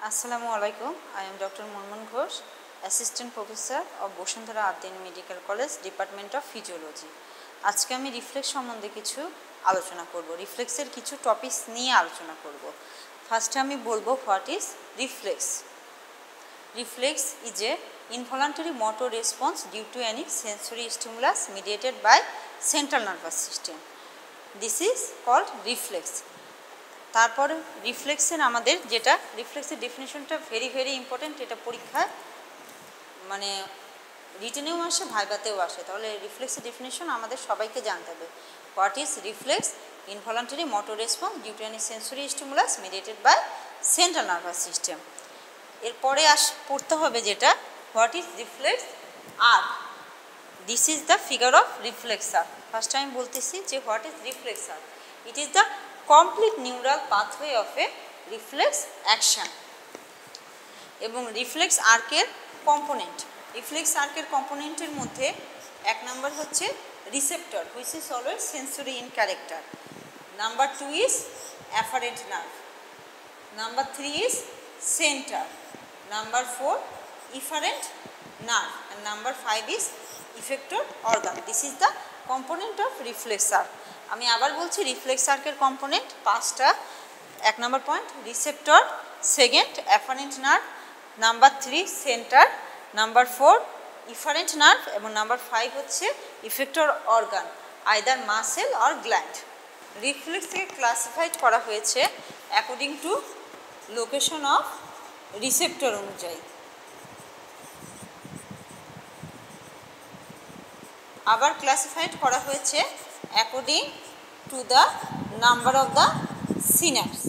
Assalamu alaikum. I am Dr. Munmun Ghosh, Assistant Professor of Bosundhara Adin Medical College, Department of Physiology. আজকে আমি reflex সম্বন্ধে কিছু আলোচনা করব। রিফ্লেক্সের কিছু টপিকস নিয়ে আলোচনা করব। ফার্স্টে আমি বলবো what is reflex. Reflex is a involuntary motor response due to any sensory stimulus mediated by central nervous system. This is called reflex. তারপর রিফ্লেক্সের আমাদের যেটা রিফ্লেক্সের ডেফিনিশনটা ভেরি ইম্পর্টেন্ট, এটা পরীক্ষায় মানে রিটেনেও আসে ভাইভাতেও আসে, তাহলে রিফ্লেক্সের ডেফিনিশন আমাদের সবাইকে জানতে হবে। What is reflex? Involuntary motor response due to any sensory stimulus mediated by central nervous system. এরপরে পড়তে হবে যেটা what is reflex arc. This is the figure of reflex arc. First time বলতেছি যে what is reflex arc. It is the complete neural pathway of a reflex action এবং reflex আর্কের component. Reflex আর্কের কম্পোনেন্টের মধ্যে এক নাম্বার হচ্ছে receptor which is always sensory in character, number 2 is afferent nerve, number 3 is centre, number 4 efferent nerve and number 5 is effector organ. This is the component of reflex arc. আমি আবার বলছি reflex আর্কের কম্পোনেন্ট পাঁচটা। এক নম্বর point receptor, second afferent nerve, number 3 centre, number 4 efferent nerve এবং number 5 হচ্ছে effector organ either muscle or gland. রিফ্লেক্সকে ক্লাসিফাইড করা হয়েছে according to location of receptor অনুযায়ী। আবার ক্লাসিফাইড করা হয়েছে according to the number of the synapse.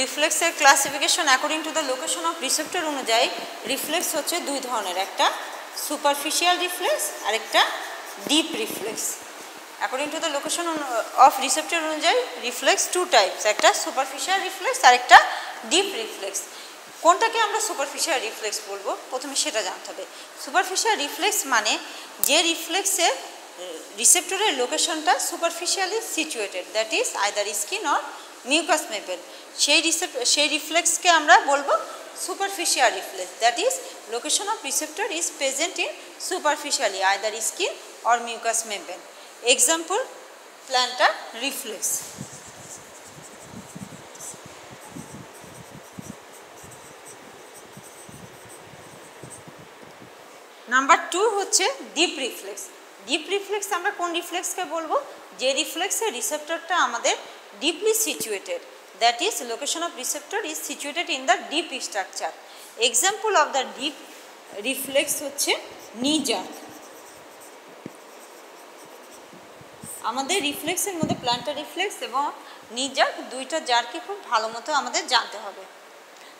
রিফ্লেক্সের classification according to the location of receptor অনুযায়ী রিফ্লেক্স হচ্ছে দুই ধরনের, একটা সুপারফিশিয়াল রিফ্লেক্স আর একটা deep reflex. According to the location of receptor অনুযায়ী রিফ্লেক্স টু টাইপস, একটা সুপারফিশিয়াল রিফ্লেক্স আর একটা ডিপ রিফ্লেক্স। কোনটাকে আমরা সুপারফিশিয়াল রিফ্লেক্স বলবো প্রথমে সেটা জানতে হবে। সুপারফিশিয়াল রিফ্লেক্স মানে যে রিফ্লেক্সের রিসেপ্টরের লোকেশনটা superficially situated, that is either skin or mucous membrane, সেই রিফ্লেক্সকে আমরা বলবো superficial reflex, that is location of receptor is present in superficially either skin or mucous membrane. Example plantar reflex. Number 2 হচ্ছে ডিপ রিফ্লেক্স। ডিপ রিফ্লেক্স আমরা কোন রিফ্লেক্সকে বলবো? যে রিফ্লেক্সের রিসেপ্টরটা আমাদের deeply situated, that is location of receptor is situated in the deep structure. Example of the deep reflex হচ্ছে knee jerk. আমাদের রিফ্লেক্সের মধ্যে planter reflex এবং নি জার্ক দুইটা জার্কই খুব ভালো মতো আমাদের জানতে হবে।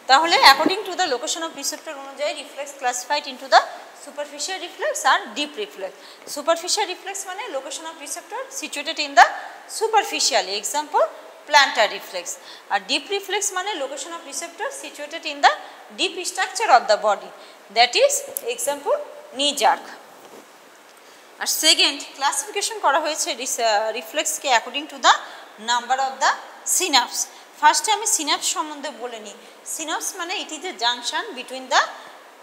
তাহলে according to the location of receptor অনুযায়ী reflex classified into the superficial reflex আর deep reflex. Superficial reflex মানে location of receptor situated in the superficially, example plantar reflex. আর deep reflex মানে location of receptor situated in the deep structure of the body, that is example knee jerk. আর second classification করা হয়েছে রিফ্লেক্সকে according to the number of the synapse. ফার্স্টে আমি synapse সম্বন্ধে বলে নিই। সিনাপস মানে it is a junction between the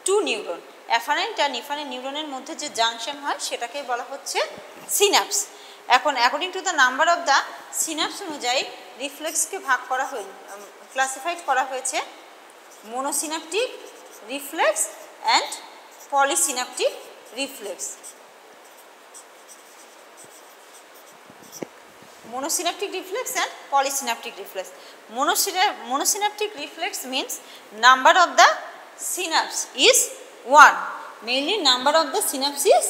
two neuron. Afferent আর ইফারেন্ট নিউরনের মধ্যে যে জাংশন হয় সেটাকে বলা হচ্ছে সিনাপস। এখন according to the number of the synapse অনুযায়ী রিফ্লেক্সকে ভাগ করা ক্লাসিফাইড করা হয়েছে monosynaptic reflex and polysynaptic reflex. Monosynaptic reflex and polysynaptic reflex. Monosynaptic reflex means number of the synapse is 1. Mainly number of the synapse is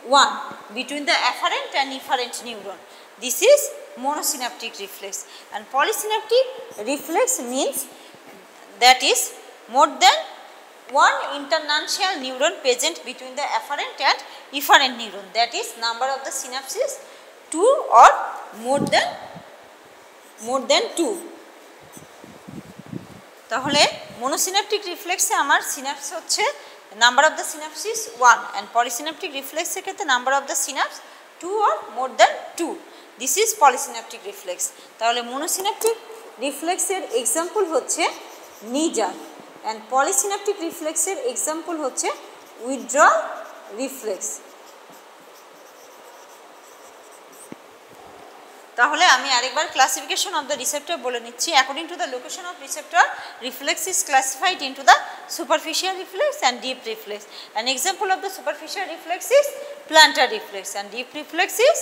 1 between the afferent and efferent neuron. This is monosynaptic reflex. And polysynaptic reflex means that is more than one internuncial neuron present between the afferent and efferent neuron. That is number of the synapses 2 or more than 2. তাহলে মোনোসিনাপটিক রিফ্লেক্সে আমার synapse হচ্ছে number of the synapses 1 and polysynaptic reflex ক্ষেত্রে নাম্বার of the সিনাপস 2 or more than 2. This is polysynaptic reflex. তাহলে monosynaptic রিফ্লেক্সের example হচ্ছে knee jerk, and polysynaptic রিফ্লেক্সের এক্সাম্পল হচ্ছে উইথড্রল রিফ্লেক্স। তাহলে আমি আরেকবার ক্লাসিফিকেশন অফ দ্য রিসেপ্টর বলে নিচ্ছি। According to the location of receptor, reflex is classified into the superficial reflex and deep reflex. An example of the superficial reflex is plantar reflex, and deep reflex is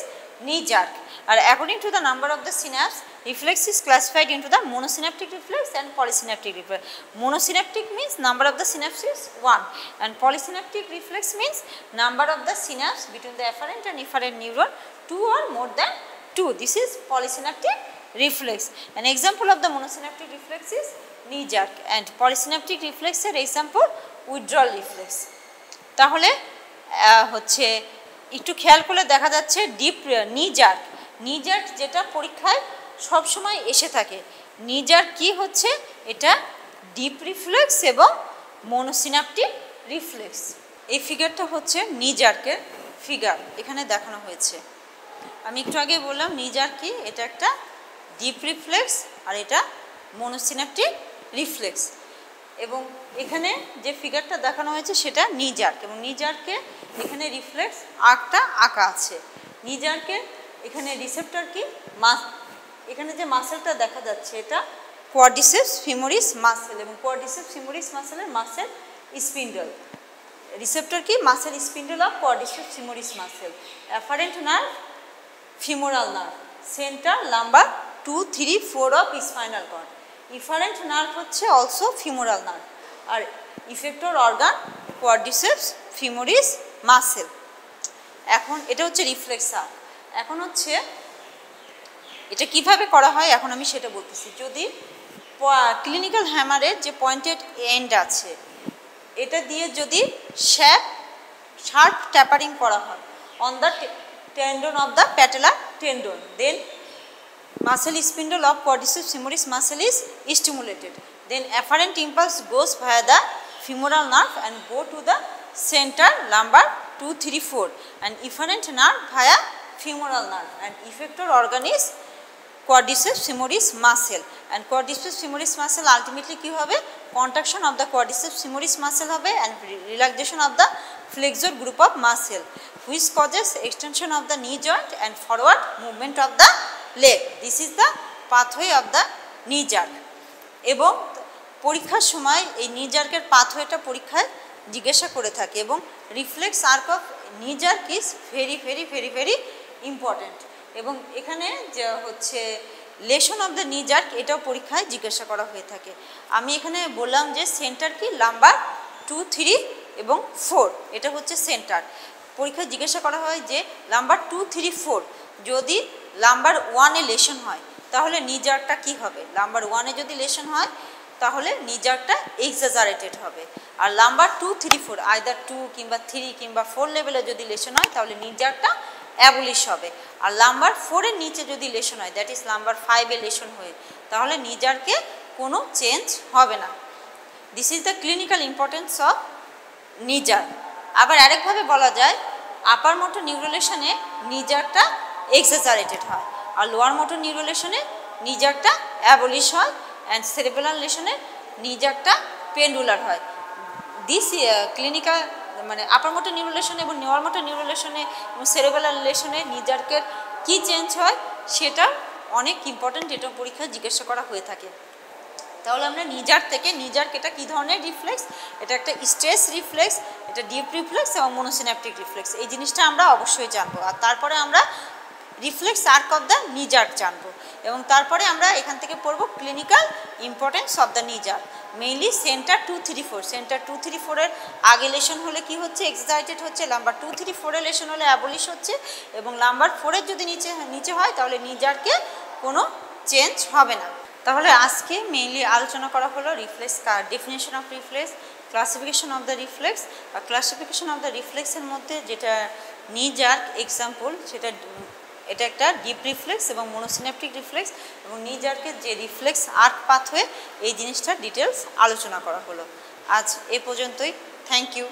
knee jerk. And according to the number of the synapse, reflex is classified into the monosynaptic reflex and polysynaptic reflex. Monosynaptic means number of the synapses 1, and polysynaptic reflex means number of the synapse between the afferent and efferent neuron 2 or more than 2. This is polysynaptic reflex. An example of the monosynaptic reflex is knee jerk, and polysynaptic reflex এর example withdrawal reflex. তাহলে হচ্ছে একটু খেয়াল করলে দেখা যাচ্ছে deep নি jerk, নি জার্ক যেটা পরীক্ষায় সব সময় এসে থাকে। নি জার্ক কি হচ্ছে, এটা ডিপ রিফ্লেক্স এবং মনোসিনাপটিক রিফ্লেক্স। এই ফিগারটা হচ্ছে নি জার্কের ফিগার, এখানে দেখানো হয়েছে। আমি একটু আগে বললাম নি জার্ক কি, এটা একটা ডিপ রিফ্লেক্স আর এটা মনোসিনাপটিক রিফ্লেক্স। এবং এখানে যে ফিগারটা দেখানো হয়েছে সেটা নি জার্ক, এবং নি জার্কে এখানে রিফ্লেক্স আর্কটা আঁকা আছে। নি জার্কের এখানে রিসেপ্টর কি, এখানে যে মাসেলটা দেখা যাচ্ছে এটা কোয়াড্রিসেপস ফিমোরিস মাসেল, এবং কোয়াড্রিসেপস ফিমোরিস মাসেলের মাসেল স্পিন্ডল। রিসেপ্টর কি, muscle spindle of quadriceps femoris muscle. Afferent nerve femoral nerve, centre lumbar 2, 3, 4 of spinal cord. Efferent nerve হচ্ছে অলসো ফিমোরাল নার্ভ, আর effector organ quadriceps femoris muscle. এখন এটা হচ্ছে reflex arc. এখন হচ্ছে এটা কিভাবে করা হয় এখন আমি সেটা বলতেছি। যদি ক্লিনিক্যাল হ্যামারের যে পয়েন্টেড এন্ড আছে এটা দিয়ে যদি শার্প ট্যাপারিং করা হয় on the tendon of the patellar tendon, then muscle spindle of quadriceps femoris muscle is stimulated. Then afferent impulse goes via the femoral nerve and go to the center lumbar 2, 3, 4, and efferent nerve via femoral nerve, and effector organ is quadriceps femoris muscle, and quadriceps femoris muscle ultimately কি হবে, contraction of the quadriceps femoris muscle হবে and relaxation of the flexor group of muscle which causes extension of the knee joint and forward movement of the leg. This is the pathway of the knee jerk. এবং পরীক্ষার সময় এই নি জার্কের পাথওয়েটা পরীক্ষায় জিজ্ঞাসা করে থাকে, এবং reflex arc of knee jerk is very very very very important. এবং এখানে যে হচ্ছে lesion of the knee jerk এটাও পরীক্ষায় জিজ্ঞাসা করা হয়ে থাকে। আমি এখানে বললাম যে সেন্টার কি, লাম্বার 2, 3 এবং 4, এটা হচ্ছে সেন্টার। পরীক্ষায় জিজ্ঞাসা করা হয় যে লাম্বার 2, 3, 4 যদি লাম্বার 1-এ লেশন হয় তাহলে নি জার্কটা কী হবে। লাম্বার 1-এ যদি লেশন হয় তাহলে নি জার্কটা এক্সাজারেটেড হবে, আর লাম্বার 2, 3, 4 আইদার 2 কিংবা 3 কিংবা 4 লেভেলে যদি লেশন হয় তাহলে নি জার্কটা অ্যাবলিশ হবে। আর লাম্বার 4-এর নিচে যদি লেশন হয়, দ্যাট ইজ লাম্বার 5-এ লেশন হয়ে, তাহলে নি জার্কে কোনো চেঞ্জ হবে না। This is the clinical importance of knee jerk. আবার আরেকভাবে বলা যায়, আপার মোটর নিউরোলেশনে নি জার্কটা এক্সাজারেটেড হয়, আর লোয়ার মোটর নিউরোলেশনে নি জার্কটা অ্যাবলিশ হয়, অ্যান্ড সেরেব্রাল লেশনে নি জার্কটা পেন্ডুলার হয়। দিস ক্লিনিক্যাল মানে আপার মোটর নিউরোলেশনে এবং লোয়ার মোটর নিউরোলেশনে এবং সেরেব্রাল লেশনে নি জার্কের কী চেঞ্জ হয় সেটা অনেক ইম্পর্ট্যান্ট, এটা পরীক্ষায় জিজ্ঞাসা করা হয়ে থাকে। তাহলে আমরা নি জার্ক থেকে, নি জার্ক এটা কী ধরনের রিফ্লেক্স, এটা একটা স্ট্রেস রিফ্লেক্স, এটা ডিপ রিফ্লেক্স এবং মনোসিন্যাপটিক রিফ্লেক্স, এই জিনিসটা আমরা অবশ্যই জানবো। আর তারপরে আমরা reflex arc of the knee jerk জানবো, এবং তারপরে আমরা এখান থেকে পড়বো clinical importance of the knee jerk. Mainly centre 2, 3, 4, centre 2, 3, 4-এর আগে লেশন হলে কি হচ্ছে, এক্সাইটেড হচ্ছে, লাম্বার 2, 3, 4-এর লেশন হলে অ্যাবলিশ হচ্ছে, এবং লাম্বার 4-এর যদি নিচে হয় তাহলে নি জার্কে কোনো চেঞ্জ হবে না। তাহলে আজকে মেইনলি আলোচনা করা হলো reflex, definition of reflex, classification of the reflex. আর ক্লাসিফিকেশন অফ দ্য রিফ্লেক্সের মধ্যে যেটা নি জার্ক এক্সাম্পল, সেটা এটা একটা ডিপ রিফ্লেক্স এবং মনোসিন্যাপটিক রিফ্লেক্স, এবং নি জার্কের যে রিফ্লেক্স আর্ক পাথওয়ে, এই জিনিসটার ডিটেলস আলোচনা করা হলো। আজ এ পর্যন্তই, থ্যাংক ইউ।